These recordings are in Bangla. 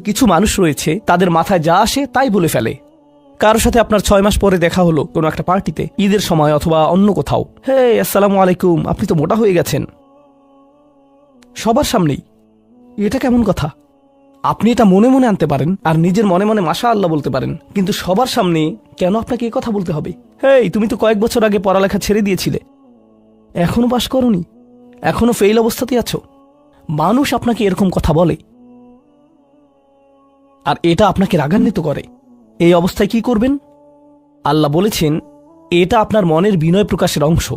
কিছু মানুষ রয়েছে তাদের মাথায় যা আসে তাই বলে ফেলে। কারোর সাথে আপনার 6 মাস পরে দেখা হলো কোনো একটা পার্টিতে, ঈদের সময় অথবা অন্য কোথাও, হে আসসালামু আলাইকুম, আপনি তো মোটা হয়ে গেছেন, সবার সামনেই। এটা কেমন কথা? আপনি এটা মনে মনে আনতে পারেন আর নিজের মনে মনে মাশা আল্লাহ বলতে পারেন, কিন্তু সবার সামনে কেন আপনাকে এই কথা বলতে হবে? হেই, তুমি তো কয়েক বছর আগে পড়ালেখা ছেড়ে দিয়েছিলে, এখনো পাশ করনি, এখনো ফেইল অবস্থাতে আছো। মানুষ আপনাকে এরকম কথা বলে আর এটা আপনাকে রাগান্বিত করে। এই অবস্থায় কি করবেন? আল্লাহ বলেছেন এটা আপনার মনের বিনয় প্রকাশের অংশ।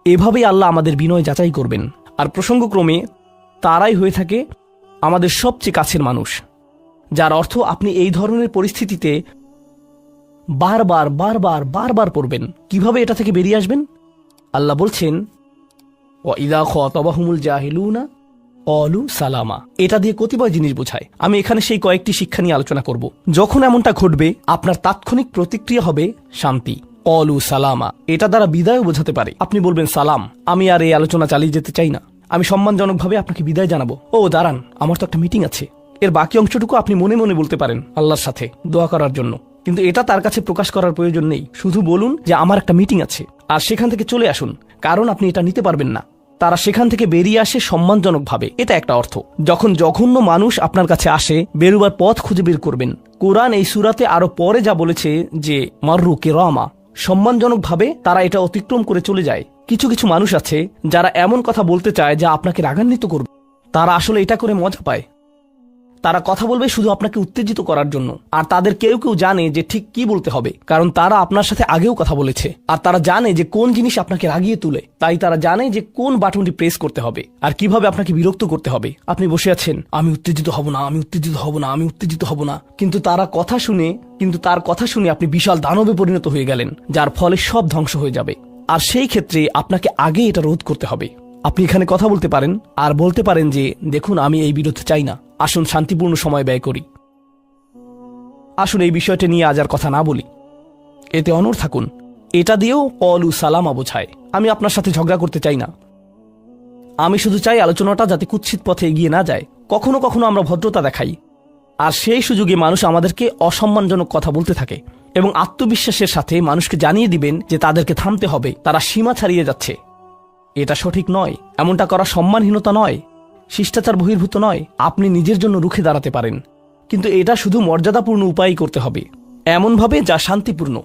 এভাবেই আল্লাহ আমাদের বিনয় যাচাই করবেন। আর প্রসঙ্গক্রমে তারাই হয়ে থাকে আমাদের সবচেয়ে কাছের মানুষ, যার অর্থ আপনি এই ধরনের পরিস্থিতিতে বারবার বারবার বারবার পড়বেন। কিভাবে এটা থেকে বেরিয়ে আসবেন? আল্লাহ বলছেন ওয়াইদা খাতাবাহুমুল জাহিলুনা ক্বালু সালামা। এটা দিয়ে কতিপয় জিনিস বোঝায়। আমি এখানে সেই কয়েকটি শিক্ষা নিয়ে আলোচনা করব। যখন এমনটা ঘটবে আপনার তাৎক্ষণিক প্রতিক্রিয়া হবে শান্তি, ক্বালু সালামা। এটা দ্বারা বিদায়ও বোঝাতে পারে। আপনি বলবেন সালাম, আমি আর এই আলোচনা চালিয়ে যেতে চাই না, আমি সম্মানজনকভাবে আপনাকে বিদায় জানাবো। ও দাঁড়ান, আমার তো একটা মিটিং আছে। এর বাকি অংশটুকু আপনি মনে মনে বলতে পারেন আল্লাহর সাথে দোয়া করার জন্য, কিন্তু এটা তার কাছে প্রকাশ করার প্রয়োজন নেই। শুধু বলুন যে আমার একটা মিটিং আছে, আর সেখান থেকে চলে আসুন, কারণ আপনি এটা নিতে পারবেন না। তারা সেখান থেকে বেরিয়ে আসে সম্মানজনকভাবে, এটা একটা অর্থ। যখন জঘন্য মানুষ আপনার কাছে আসে, বেরুবার পথ খুঁজে বের করবেন। কোরআন এই সূরাতে আরো পরে যা বলেছে যে মাররু কিরামা, সম্মানজনকভাবে তারা এটা অতিক্রম করে চলে যায়। কিছু কিছু মানুষ আছে যারা এমন কথা বলতে চায় যা আপনাকে রাগান্বিত করবে। তারা আসলে এটা করে মজা পায়। তারা কথা বলবে শুধু আপনাকে উত্তেজিত করার জন্য। আর তাদের কেউ কেউ জানে যে ঠিক কি বলতে হবে, কারণ তারা আপনার সাথে আগেও কথা বলেছে। আর তারা জানে যে কোন জিনিস আপনাকে রাগিয়ে তুলে, তাই তারা জানে যে কোন বাটনটি প্রেস করতে হবে আর কিভাবে আপনাকে বিরক্ত করতে হবে। আপনি বসে আছেন, আমি উত্তেজিত হব না, আমি উত্তেজিত হব না, আমি উত্তেজিত হব না, কিন্তু তার কথা শুনে আপনি বিশাল দানবে পরিণত হয়ে গেলেন, যার ফলে সব ধ্বংস হয়ে যাবে। আর সেই ক্ষেত্রে আপনাকে আগে এটা রোধ করতে হবে। আপনি এখানে কথা বলতে পারেন আর বলতে পারেন যে দেখুন, আমি এই বিরোধ চাই না, আসুন শান্তিপূর্ণ সময় ব্যয় করি, আসুন এই বিষয়টা নিয়ে আজ আর কথা না বলি, এতে অনড় থাকুন। এটা দিয়েও ক্বালু সালামা বোঝায়। আমি আপনার সাথে ঝগড়া করতে চাই না, আমি শুধু চাই আলোচনাটা যাতে কুৎসিত পথে এগিয়ে না যায়। কখনো কখনো আমরা ভদ্রতা দেখাই, আর সেই সুযোগে মানুষ আমাদেরকে অসম্মানজনক কথা বলতে থাকে, এবং আত্মবিশ্বাসের সাথে মানুষকে জানিয়ে দিবেন যে তাদেরকে থামতে হবে, তারা সীমা ছাড়িয়ে যাচ্ছে। এটা সঠিক নয়, এমনটা করা সম্মানহীনতা নয়, শিষ্টাচার বহির্ভূত নয়। আপনি নিজের জন্য রুখে দাঁড়াতে পারেন, কিন্তু এটা শুধু মর্যাদাপূর্ণ উপায়ই করতে হবে, এমনভাবে যা শান্তিপূর্ণ।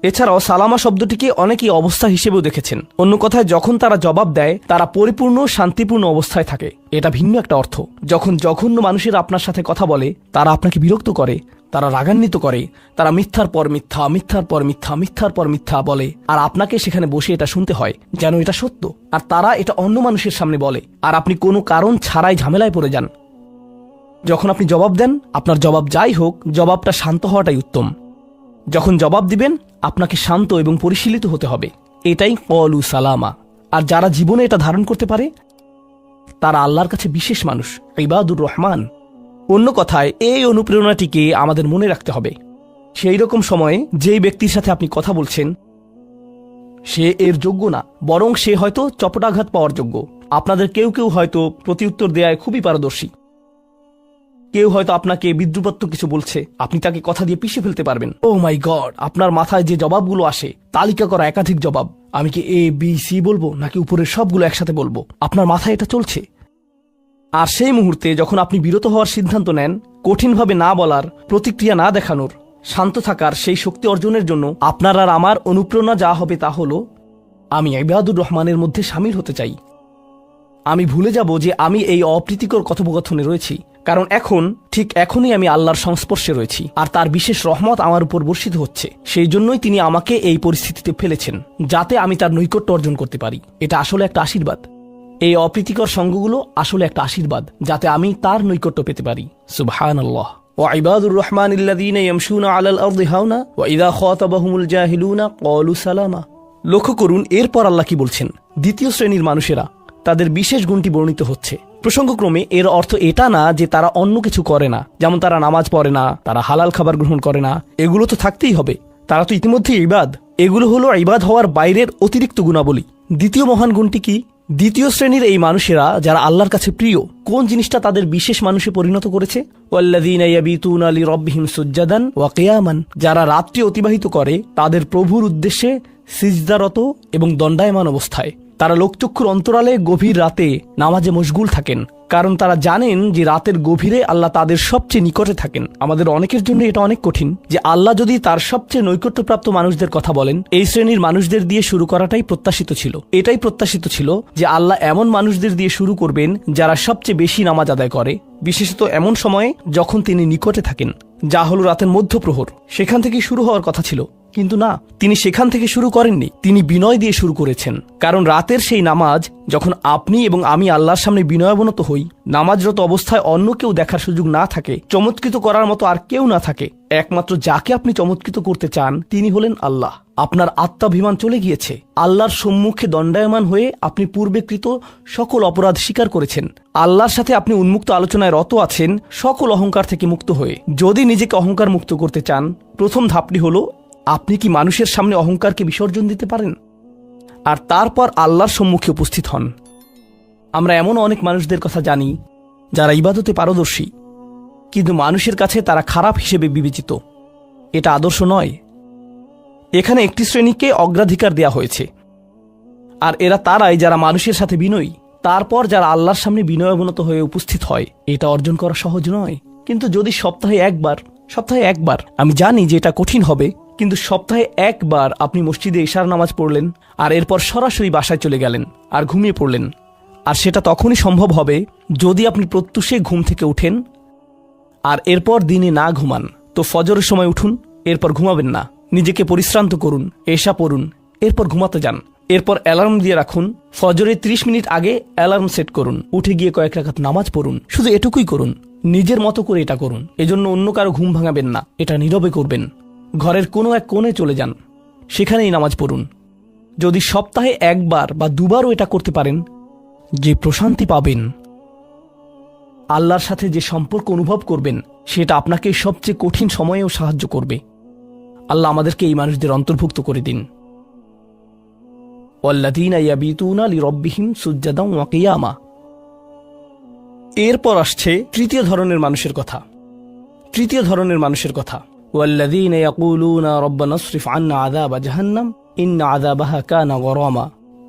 এছাড়াও সালামা শব্দটিকে অনেকেই অবস্থা হিসেবেও দেখেছেন। অন্য কথায়, যখন তারা জবাব দেয় তারা পরিপূর্ণ শান্তিপূর্ণ অবস্থায় থাকে, এটা ভিন্ন একটা অর্থ। যখন জঘন্য মানুষের আপনার সাথে কথা বলে, তারা আপনাকে বিরক্ত করে, তারা রাগান্বিত করে, তারা মিথ্যার পর মিথ্যা, মিথ্যার পর মিথ্যা, মিথ্যার পর মিথ্যা বলে, আর আপনাকে সেখানে বসে এটা শুনতে হয় যেন এটা সত্য। আর তারা এটা অন্য মানুষের সামনে বলে, আর আপনি কোনো কারণ ছাড়াই ঝামেলায় পড়ে যান। যখন আপনি জবাব দেন, আপনার জবাব যাই হোক, জবাবটা শান্ত হওয়াটাই উত্তম। যখন জবাব দিবেন, আপনাকে শান্ত এবং পরিশীলিত হতে হবে। এটাই ক্বালু সালামা। আর যারা জীবনে এটা ধারণ করতে পারে, তারা আল্লাহর কাছে বিশেষ মানুষ, ইবাদুর রহমান। অন্য কথায়, এই অনুপ্রেরণাটিকে আমাদের মনে রাখতে হবে। সেই রকম সময়ে যেই ব্যক্তির সাথে আপনি কথা বলছেন সে এর যোগ্য না, বরং সে হয়তো চপটাঘাত পাওয়ার যোগ্য। আপনাদের কেউ কেউ হয়তো প্রতিউত্তর দেয়ায় খুবই পারদর্শী, কেউ হয়তো আপনাকে বিদ্রুপাত্মক কিছু বলছে, আপনি তাকে কথা দিয়ে পিষে ফেলতে পারবেন। ও মাই গড, আপনার মাথায় যে জবাবগুলো আসে, তালিকা করা একাধিক জবাব, আমি কি এ বি সি বলবো নাকি উপরের সবগুলো একসাথে বলবো, আপনার মাথায় এটা চলছে। আর সেই মুহূর্তে যখন আপনি বিরত হওয়ার সিদ্ধান্ত নেন, কঠিনভাবে না বলার, প্রতিক্রিয়া না দেখানোর, শান্ত থাকার সেই শক্তি অর্জনের জন্য আপনার আর আমার অনুপ্রেরণা যা হবে তা হলো, আমি ইবাদুর রহমানের মধ্যে সামিল হতে চাই। আমি ভুলে যাব যে আমি এই অপ্রীতিকর কথোপকথনে রয়েছি, কারণ এখনই আমি আল্লাহর সংস্পর্শে রয়েছি, আর তার বিশেষ রহমত আমার উপর বর্ষিত হচ্ছে। সেই জন্যই তিনি আমাকে এই পরিস্থিতিতে ফেলেছেন, যাতে আমি তার নৈকট্য অর্জন করতে পারি। এটা আসলে একটা আশীর্বাদ। এই অপ্রীতিকর সঙ্গগুলো আসলে একটা আশীর্বাদ, যাতে আমি তার নৈকট্য পেতে পারি। সুবহানাল্লাহ। ওয়াইবাদুর রহমানিল্লাযীনা ইয়ামশুনা আলাল আরদি হাওনা ওয়া ইযা খাতাবাহুমুল জাহিলুনা ক্বালু সালামা। লক্ষ্য করুন এরপর আল্লাহ কি বলছেন। দ্বিতীয় শ্রেণীর মানুষেরা, তাদের বিশেষ গুণটি বর্ণিত হচ্ছে। প্রসঙ্গক্রমে এর অর্থ এটা না যে তারা অন্য কিছু করে না, যেমন তারা নামাজ পড়ে না, তারা হালাল খাবার গ্রহণ করে না। এগুলো তো থাকতেই হবে, তারা তো ইতিমধ্যে ইবাদ। এগুলো হলো ইবাদ হওয়ার বাইরের অতিরিক্ত গুণাবলী। দ্বিতীয় মহান গুণটি কি? দ্বিতীয় শ্রেণীর এই মানুষেরা যারা আল্লাহর কাছে প্রিয়, কোন জিনিসটা তাদের বিশেষ মানুষে পরিণত করেছে? ওয়াল্লাযীনা ইয়াবিতুনা লিরাব্বিহিম সুজ্জাদান ওয়া কিয়ামান, যারা রাত্রি অতিবাহিত করে তাদের প্রভুর উদ্দেশ্যে সিজদারত এবং দণ্ডায়মান অবস্থায়। তারা লোকচক্ষুর অন্তরালে গভীর রাতে নামাজে মশগুল থাকেন, কারণ তারা জানেন যে রাতের গভীরে আল্লাহ তাদের সবচেয়ে নিকটে থাকেন। আমাদের অনেকের জন্য এটা অনেক কঠিন যে আল্লাহ যদি তার সবচেয়ে নৈকট্যপ্রাপ্ত মানুষদের কথা বলেন, এই শ্রেণীর মানুষদের দিয়ে শুরু করাটাই প্রত্যাশিত ছিল। এটাই প্রত্যাশিত ছিল যে আল্লাহ এমন মানুষদের দিয়ে শুরু করবেন যারা সবচেয়ে বেশি নামাজ আদায় করে, বিশেষত এমন সময়ে যখন তিনি নিকটে থাকেন, যা হলো রাতের মধ্যপ্রহর। সেখান থেকে শুরু হওয়ার কথা ছিল, কিন্তু না, তিনি সেখান থেকে শুরু করেননি। তিনি বিনয় দিয়ে শুরু করেছেন, কারণ রাতের সেই নামাজ যখন আপনি এবং আমি আল্লাহর সামনে বিনয়াবনত হই, নামাজরত অবস্থায় অন্য কেউ দেখার সুযোগ না থাকে, চমৎকৃত করার মতো আর কেউ না থাকে, একমাত্র যাকে আপনি চমৎকৃত করতে চান তিনি হলেন আল্লাহ। আপনার আত্মাভিমান চলে গিয়েছে, আল্লাহর সম্মুখে দণ্ডায়মান হয়ে আপনি পূর্বেকৃত সকল অপরাধ স্বীকার করেছেন। আল্লাহর সাথে আপনি উন্মুক্ত আলোচনায় রত আছেন, সকল অহংকার থেকে মুক্ত হয়ে। যদি নিজেকে অহংকার মুক্ত করতে চান, প্রথম ধাপটি হলো আপনি কি মানুষের সামনে অহংকারকে বিসর্জন দিতে পারেন, আর তারপর আল্লাহর সম্মুখে উপস্থিত হন। আমরা এমন অনেক মানুষদের কথা জানি যারা ইবাদতে পারদর্শী, কিন্তু মানুষের কাছে তারা খারাপ হিসেবে বিবেচিত। এটা আদর্শ নয়। এখানে একটি শ্রেণীকে অগ্রাধিকার দেয়া হয়েছে, আর এরা তারাই যারা মানুষের সাথে বিনয়ী। তারপর যারা আল্লাহর সামনে বিনয়াবনত হয়ে উপস্থিত হয়। এটা অর্জন করা সহজ নয়, কিন্তু যদি সপ্তাহে একবার, আমি জানি যে এটা কঠিন হবে, কিন্তু সপ্তাহে একবার আপনি মসজিদে ইশার নামাজ পড়লেন, আর এরপর সরাসরি বাসায় চলে গেলেন আর ঘুমিয়ে পড়লেন, আর সেটা তখনই সম্ভব হবে যদি আপনি প্রত্যুষে ঘুম থেকে উঠেন, আর এরপর দিনে না ঘুমান। তো ফজরের সময় উঠুন, এরপর ঘুমাবেন না, নিজেকে পরিশ্রান্ত করুন, এশা পড়ুন, এরপর ঘুমাতে যান। এরপর অ্যালার্ম দিয়ে রাখুন, ফজরের 30 মিনিট আগে অ্যালার্ম সেট করুন, উঠে গিয়ে কয়েক রাকাত নামাজ পড়ুন। শুধু এটুকুই করুন, নিজের মতো করে এটা করুন। এজন্য অন্য কারো ঘুম ভাঙাবেন না, এটা নীরবে করবেন। ঘরের কোনো এক কোণে চলে যান, সেখানেই নামাজ পড়ুন। যদি সপ্তাহে একবার বা দুবারও এটা করতে পারেন, যে প্রশান্তি পাবেন, আল্লাহর সাথে যে সম্পর্ক অনুভব করবেন, সেটা আপনাকে সবচেয়ে কঠিন সময়েও সাহায্য করবে। আল্লাহ আমাদেরকে এই মানুষদের অন্তর্ভুক্ত করে দিন। ওয়াল্লাযীনা ইয়াবিতুনা লিরাব্বিহিম সুজ্জাদান ওয়া কিয়ামা। এরপর আসছে তৃতীয় ধরনের মানুষের কথা। ওয়াল্লাযীনা ইয়াকুলুনা রাব্বানা ইসরিফ আন্না আযাবা জাহান্নাম ইন্না আযাবাহা কানা গরামা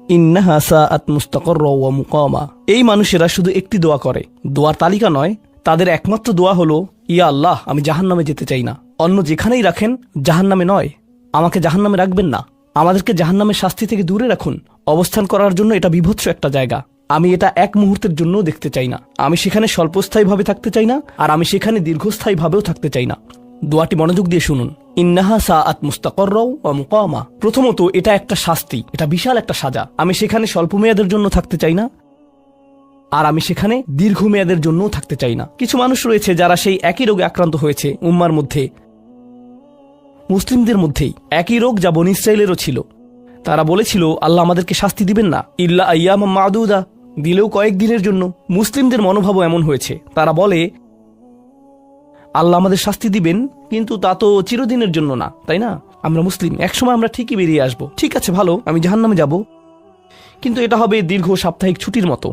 ইন্নাহা সাআত মুস্তাকাররা ওয়া মুকামা। এই মানুষেরা শুধু একটি দোয়া করে, দোয়ার তালিকা নয়। তাদের একমাত্র দোয়া হলো, ইয়া আল্লাহ, আমি জাহান্নামে যেতে চাই না। অন্য যেখানেই রাখেন, জাহান্নামে নয়। আমাকে জাহান্নামে রাখবেন না, আমাদেরকে জাহান্নামের শাস্তি থেকে দূরে রাখুন। অবস্থান করার জন্য এটা বিভৎস একটা জায়গা। আমি এটা এক মুহূর্তের জন্যও দেখতে চাই না। আমি সেখানে স্বল্পস্থায়ীভাবে থাকতে চাই না, আর আমি সেখানে দীর্ঘস্থায়ীভাবেও থাকতে চাই না। দোয়াটি মনোযোগ দিয়ে শুনুন। ইন্নাহা সাআত মুস্তাকাররা ওয়া মুকামা। প্রথমত, এটা একটা শাস্তি, এটা বিশাল একটা সাজা। আমি সেখানে স্বল্প মেয়াদের জন্য থাকতে চাই না, আর আমি সেখানে দীর্ঘমেয়াদের জন্যও থাকতে চাই না। কিছু মানুষ রয়েছে যারা সেই একই রোগে আক্রান্ত হয়েছে। উম্মার মধ্যে, মুসলিমদের মধ্যেই একই রোগ যা বনী ইসরাইলেরও ছিল। তারা বলেছিল, আল্লাহ আমাদেরকে শাস্তি দিবেন না, ইল্লা আইয়ামাম মাদুদা, দিলেও কয়েকদিনের জন্য। মুসলিমদের মনোভাবও এমন হয়েছে। তারা বলে, আল্লাহ আমাদের শাস্তি দিবেন, কিন্তু তা তো চিরদিনের জন্য না, তাই না? আমরা মুসলিম, একসময় আমরা ঠিকই বেরিয়ে আসব। ঠিক আছে, ভালো, আমি জাহান্নামে যাব, কিন্তু এটা হবে দীর্ঘ সাপ্তাহিক ছুটির মতো,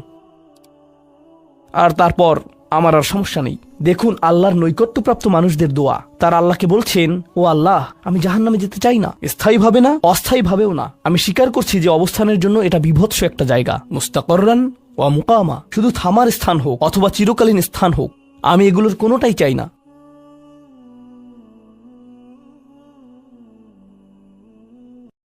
আর তারপর আমার আর সমস্যা নেই। দেখুন আল্লাহর নৈকট্যপ্রাপ্ত মানুষদের দোয়া। তারা আল্লাহকে বলছেন, ও আল্লাহ, আমি জাহান্নামে যেতে চাই না, স্থায়ীভাবে না, অস্থায়ীভাবেও না। আমি স্বীকার করছি যে অবস্থানের জন্য এটা বিভৎস একটা জায়গা। মুস্তাকাররান ওয়া মুকামা, শুধু থামার স্থান হোক অথবা চিরকালীন স্থান হোক, আমি এগুলোর কোনোটাই চাই না।